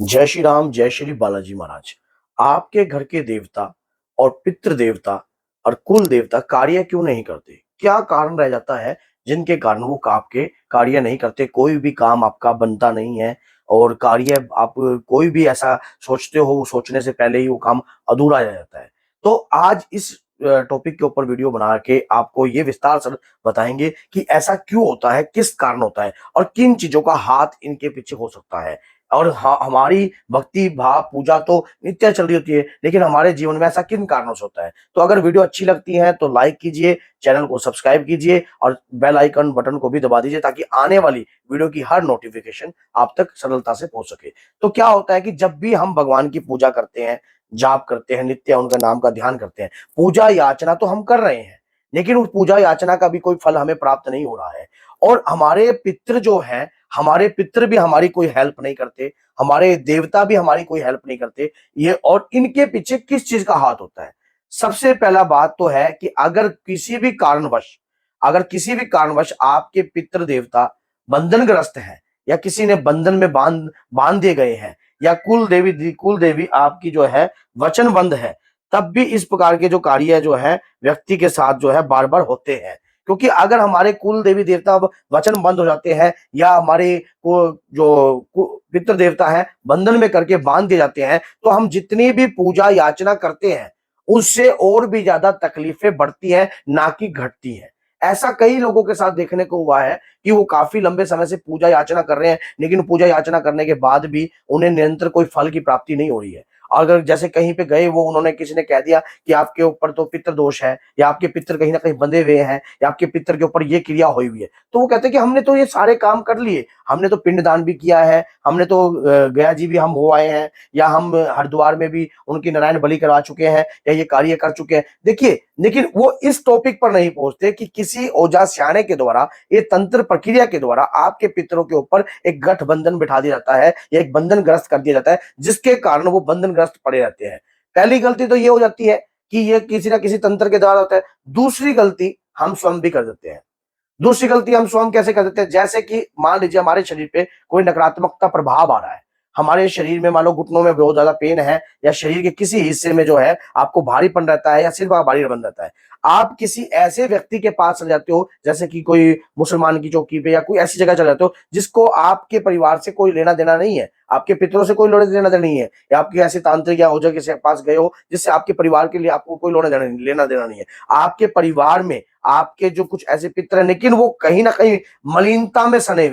जय श्री राम, जय श्री बालाजी महाराज। आपके घर के देवता और पितृ देवता और कुल देवता कार्य क्यों नहीं करते? क्या कारण रह जाता है जिनके कारण वो आपके कार्य नहीं करते? कोई भी काम आपका बनता नहीं है और कार्य आप कोई भी ऐसा सोचते हो, वो सोचने से पहले ही वो काम अधूरा रह जाता है। तो आज इस टॉपिक के ऊपर वीडियो बना के आपको ये विस्तार से बताएंगे कि ऐसा क्यों होता है, किस कारण होता है और किन चीजों का हाथ इनके पीछे हो सकता है। और हमारी भक्ति भाव पूजा तो नित्य चल रही होती है, लेकिन हमारे जीवन में ऐसा किन कारणों से होता है? तो अगर वीडियो अच्छी लगती है तो लाइक कीजिए, चैनल को सब्सक्राइब कीजिए और बेल आइकन बटन को भी दबा दीजिए ताकि आने वाली वीडियो की हर नोटिफिकेशन आप तक सरलता से पहुंच सके। तो क्या होता है कि जब भी हम भगवान की पूजा करते हैं, जाप करते हैं, नित्य उनका नाम का ध्यान करते हैं, पूजा याचना तो हम कर रहे हैं, लेकिन उस पूजा याचना का भी कोई फल हमें प्राप्त नहीं हो रहा है। और हमारे पितृ जो हैं, हमारे पितृ भी हमारी कोई हेल्प नहीं करते, हमारे देवता भी हमारी कोई हेल्प नहीं करते। ये और इनके पीछे किस चीज का हाथ होता है? सबसे पहला बात तो है कि अगर किसी भी कारणवश आपके पितृ देवता बंधनग्रस्त हैं या किसी ने बंधन में बांध बांध दिए गए हैं या कुल देवी आपकी जो है वचनबंध है, तब भी इस प्रकार के जो कार्य जो है व्यक्ति के साथ जो है बार बार होते हैं। क्योंकि अगर हमारे कुल देवी देवता वचन बंद हो जाते हैं या हमारे को जो पितृ देवता है बंधन में करके बांध दिए जाते हैं, तो हम जितनी भी पूजा याचना करते हैं उससे और भी ज्यादा तकलीफें बढ़ती हैं, ना कि घटती हैं। ऐसा कई लोगों के साथ देखने को हुआ है कि वो काफी लंबे समय से पूजा याचना कर रहे हैं, लेकिन पूजा याचना करने के बाद भी उन्हें निरंतर कोई फल की प्राप्ति नहीं हो रही है। अगर जैसे कहीं पे गए, वो उन्होंने किसी ने कह दिया कि आपके ऊपर तो पितृ दोष है या आपके पितृ कहीं ना कहीं बंधे हुए हैं या आपके पितृ के ऊपर ये क्रिया हुई हुई है, तो वो कहते हैं कि हमने तो ये सारे काम कर लिए, हमने तो पिंडदान भी किया है, हमने तो गया जी भी हम हो आए हैं, या हम हरिद्वार में भी उनकी नारायण बलि करवा चुके हैं या ये कार्य कर चुके हैं। देखिए, लेकिन वो इस टॉपिक पर नहीं पहुंचते कि किसी ओझा सियाने के द्वारा, ये तंत्र प्रक्रिया के द्वारा आपके पितरों के ऊपर एक गठबंधन बिठा दिया जाता है या एक बंधन ग्रस्त कर दिया जाता है, जिसके कारण वो बंधन ग्रस्त पड़े रहते हैं। पहली गलती तो ये हो जाती है कि ये किसी ना किसी तंत्र के द्वारा होता है। दूसरी गलती हम स्वयं भी कर देते हैं। दूसरी गलती हम स्वयं कैसे कर देते हैं? जैसे कि मान लीजिए हमारे शरीर पे कोई नकारात्मकता प्रभाव आ रहा है, हमारे शरीर में मान लो घुटनों में बहुत ज्यादा पेन है या शरीर के किसी हिस्से में जो है आपको भारीपन रहता है या सिर भारी बन रहता है, आप किसी ऐसे व्यक्ति के पास चले जाते हो, जैसे कि कोई मुसलमान की चौकी पे या कोई ऐसी जगह चले जाते हो जिसको आपके परिवार से कोई लेना देना नहीं है, आपके पितरों से कोई लेना देना नहीं है, या आपके ऐसे तांत्रिक या ओझा के पास गए हो जिससे आपके परिवार के लिए आपको कोई लेना देना नहीं है। आपके परिवार में आपके जो कुछ ऐसे पितर हैं, लेकिन वो कहीं ना कहीं मलिनता में सने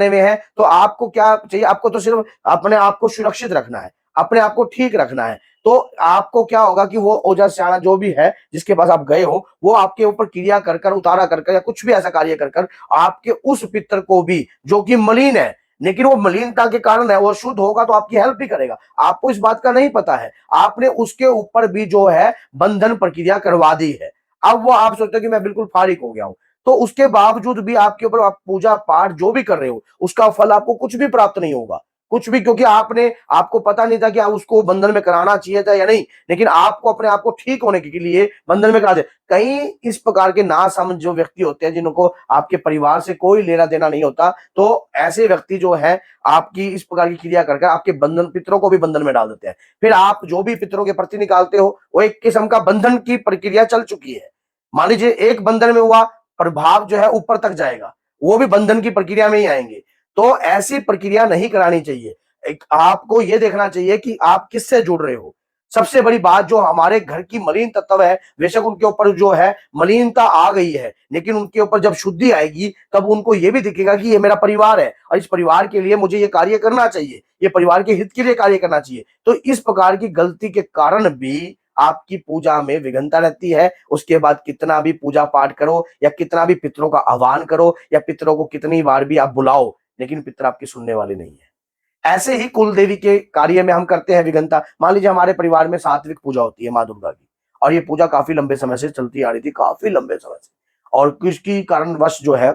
हुए हैं, तो आपको क्या चाहिए? आपको तो सिर्फ अपने आप को सुरक्षित रखना है, अपने आप को ठीक रखना है। तो आपको क्या होगा कि वो ओझा सियाना जो भी है जिसके पास आप गए हो, वो आपके ऊपर क्रिया कर कर, उतारा कर कर या कुछ भी ऐसा कार्य कर कर आपके उस पितर को भी, जो कि मलिन है, लेकिन वो मलिनता के कारण है, वो शुद्ध होगा तो आपकी हेल्प भी करेगा, आपको इस बात का नहीं पता है, आपने उसके ऊपर भी जो है बंधन प्रक्रिया करवा दी है। अब वो आप सोचते हो कि मैं बिल्कुल फारिग हो गया हूं, तो उसके बावजूद भी आपके ऊपर आप पूजा पाठ जो भी कर रहे हो उसका फल आपको कुछ भी प्राप्त नहीं होगा, कुछ भी, क्योंकि आपको पता नहीं था कि आप उसको बंधन में कराना चाहिए था या नहीं, लेकिन आपको अपने आप को ठीक होने के लिए बंधन में करा दे। कई इस प्रकार के नासमझ जो व्यक्ति होते हैं जिनको आपके परिवार से कोई लेना देना नहीं होता, तो ऐसे व्यक्ति जो है आपकी इस प्रकार की क्रिया करके आपके बंधन, पितरों को भी बंधन में डाल देते हैं। फिर आप जो भी पितरों के प्रति निकालते हो वो एक किस्म का बंधन की प्रक्रिया चल चुकी है। मान लीजिए एक बंधन में हुआ, प्रभाव जो है ऊपर तक जाएगा, वो भी बंधन की प्रक्रिया में ही आएंगे। तो ऐसी प्रक्रिया नहीं करानी चाहिए। एक आपको यह देखना चाहिए कि आप किससे जुड़ रहे हो। सबसे बड़ी बात, जो हमारे घर की मलिन तत्व है, बेशक उनके ऊपर जो है मलिनता आ गई है, लेकिन उनके ऊपर जब शुद्धि आएगी तब उनको यह भी दिखेगा कि ये मेरा परिवार है और इस परिवार के लिए मुझे ये कार्य करना चाहिए, ये परिवार के हित के लिए कार्य करना चाहिए। तो इस प्रकार की गलती के कारण भी आपकी पूजा में विघ्नता रहती है। उसके बाद कितना भी पूजा पाठ करो या कितना भी पितरों का आह्वान करो या पितरों को कितनी बार भी आप बुलाओ, लेकिन पितर आपकी सुनने वाले नहीं है। ऐसे ही कुल देवी के कार्य में हम करते हैं विघ्नता। मान लीजिए हमारे परिवार में सात्विक पूजा होती है माँ दुर्गा की, और ये पूजा काफी लंबे समय से चलती आ रही थी, काफी लंबे समय से, और किसकी कारणवश जो है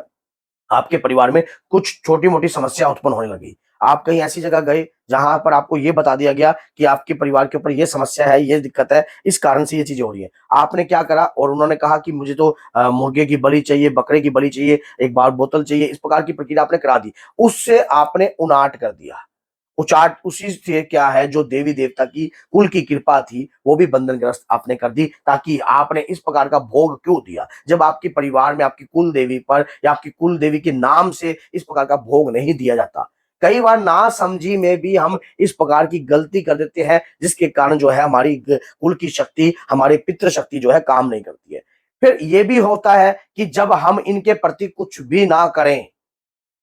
आपके परिवार में कुछ छोटी मोटी समस्या उत्पन्न होने लगी। आप कहीं ऐसी जगह गए जहां पर आपको ये बता दिया गया कि आपके परिवार के ऊपर ये समस्या है, ये दिक्कत है, इस कारण से ये चीजें हो रही है। आपने क्या करा? और उन्होंने कहा कि मुझे तो मुर्गे की बलि चाहिए, बकरे की बलि चाहिए, एक बार बोतल चाहिए, इस प्रकार की प्रक्रिया आपने करा दी। उससे आपने उनाट कर दिया, उचाट उसी से क्या है जो देवी देवता की कुल की कृपा थी वो भी बंधनग्रस्त आपने कर दी, ताकि आपने इस प्रकार का भोग क्यों दिया जब आपके परिवार में आपकी कुल देवी पर या आपकी कुल देवी के नाम से इस प्रकार का भोग नहीं दिया जाता। कई बार ना समझी में भी हम इस प्रकार की गलती कर देते हैं, जिसके कारण जो है हमारी कुल की शक्ति, हमारी पितृ शक्ति जो है काम नहीं करती है। फिर ये भी होता है कि जब हम इनके प्रति कुछ भी ना करें,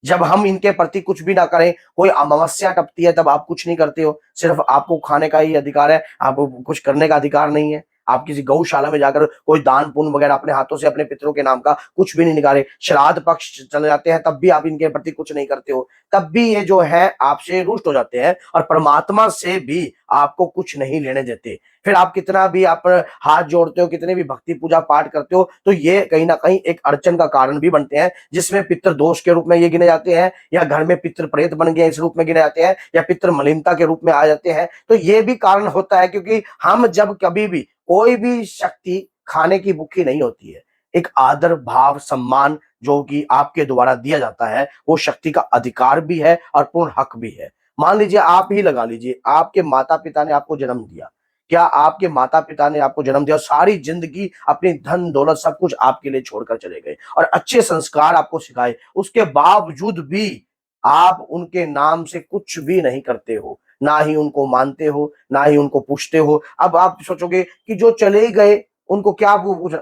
जब हम इनके प्रति कुछ भी ना करें, कोई अमावस्या टपती है तब आप कुछ नहीं करते हो, सिर्फ आपको खाने का ही अधिकार है, आपको कुछ करने का अधिकार नहीं है। आप किसी गौशाला में जाकर कोई दान पुण्य वगैरह अपने हाथों से अपने पितरों के नाम का कुछ भी नहीं निकाले। श्राद्ध पक्ष चले जाते हैं तब भी आप इनके प्रति कुछ नहीं करते हो, तब भी ये जो है आपसे रुष्ट हो जाते हैं और परमात्मा से भी आपको कुछ नहीं लेने देते। फिर आप कितना भी आप हाथ जोड़ते हो, कितने भी भक्ति पूजा पाठ करते हो, तो ये कहीं ना कहीं एक अड़चन का कारण भी बनते हैं, जिसमें पितृ दोष के रूप में ये गिने जाते हैं, या घर में पितृ प्रेत बन गए इस रूप में गिने जाते हैं, या पितृ मलिनता के रूप में आ जाते हैं। तो ये भी कारण होता है, क्योंकि हम जब कभी भी कोई भी शक्ति खाने की भूखी नहीं होती है। एक आदर भाव सम्मान जो कि आपके द्वारा दिया जाता है, वो शक्ति का अधिकार भी है और पूर्ण हक भी है। मान लीजिए आप ही लगा लीजिए, आपके माता पिता ने आपको जन्म दिया, क्या आपके माता पिता ने आपको जन्म दिया, सारी जिंदगी अपनी धन दौलत सब कुछ आपके लिए छोड़कर चले गए और अच्छे संस्कार आपको सिखाए, उसके बावजूद भी आप उनके नाम से कुछ भी नहीं करते हो, ना ही उनको मानते हो, ना ही उनको पूछते हो। अब आप सोचोगे कि जो चले गए उनको क्या पूछ,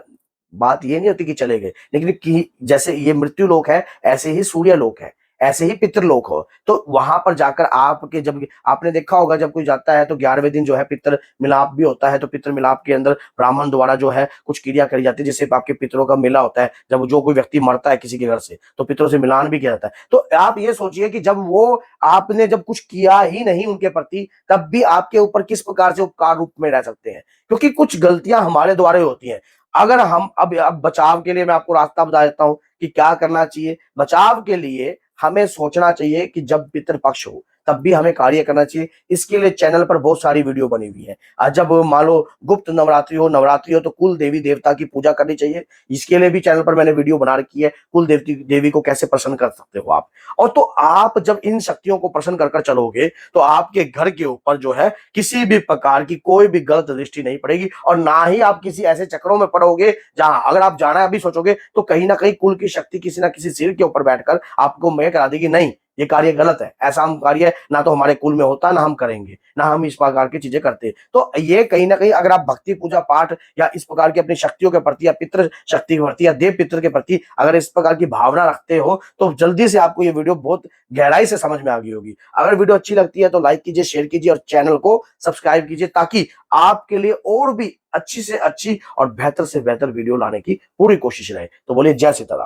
बात ये नहीं होती कि चले गए, लेकिन कि जैसे ये मृत्यु लोक है ऐसे ही सूर्य लोक है, ऐसे ही पितृलोक हो। तो वहां पर जाकर आपके, जब आपने देखा होगा जब कोई जाता है तो 11वें दिन जो है पितृ मिलाप भी होता है, तो पितृ मिलाप के अंदर ब्राह्मण द्वारा जो है कुछ क्रिया करी जाती है, जिससे आपके पितरों का मिला होता है। जब जो कोई व्यक्ति मरता है किसी के घर से तो पितरों से मिलान भी किया जाता है। तो आप ये सोचिए कि जब वो आपने जब कुछ किया ही नहीं उनके प्रति, तब भी आपके ऊपर किस प्रकार से उपकार रूप में रह सकते हैं, क्योंकि कुछ गलतियां हमारे द्वारा ही होती हैं। अगर हम अब बचाव के लिए मैं आपको रास्ता बता देता हूं कि क्या करना चाहिए। बचाव के लिए हमें सोचना चाहिए कि जब पितृपक्ष हो तब भी हमें कार्य करना चाहिए। इसके लिए चैनल पर बहुत सारी वीडियो बनी हुई है। आज जब मान लो गुप्त नवरात्रि हो तो कुल देवी देवता की पूजा करनी चाहिए। इसके लिए भी चैनल पर मैंने वीडियो बना रखी है, कुल देवी को कैसे प्रसन्न कर सकते हो आप। और तो आप जब इन शक्तियों को प्रसन्न कर कर चलोगे तो आपके घर के ऊपर जो है किसी भी प्रकार की कोई भी गलत दृष्टि नहीं पड़ेगी, और ना ही आप किसी ऐसे चक्रों में पड़ोगे जहां अगर आप जाना अभी सोचोगे तो कहीं ना कहीं कुल की शक्ति किसी ना किसी सिर के ऊपर बैठकर आपको मैं करा देगी, नहीं ये कार्य गलत है, ऐसा हम कार्य ना तो हमारे कुल में होता, ना हम करेंगे, ना हम इस प्रकार की चीजें करते। तो ये कहीं ना कहीं अगर आप भक्ति पूजा पाठ या इस प्रकार की अपनी शक्तियों के प्रति या पितृ शक्ति के प्रति या देव पितृ के प्रति अगर इस प्रकार की भावना रखते हो तो जल्दी से आपको ये वीडियो बहुत गहराई से समझ में आ गई होगी। अगर वीडियो अच्छी लगती है तो लाइक कीजिए, शेयर कीजिए और चैनल को सब्सक्राइब कीजिए, ताकि आपके लिए और भी अच्छी से अच्छी और बेहतर से बेहतर वीडियो लाने की पूरी कोशिश रहे। तो बोलिए जय सीताराम।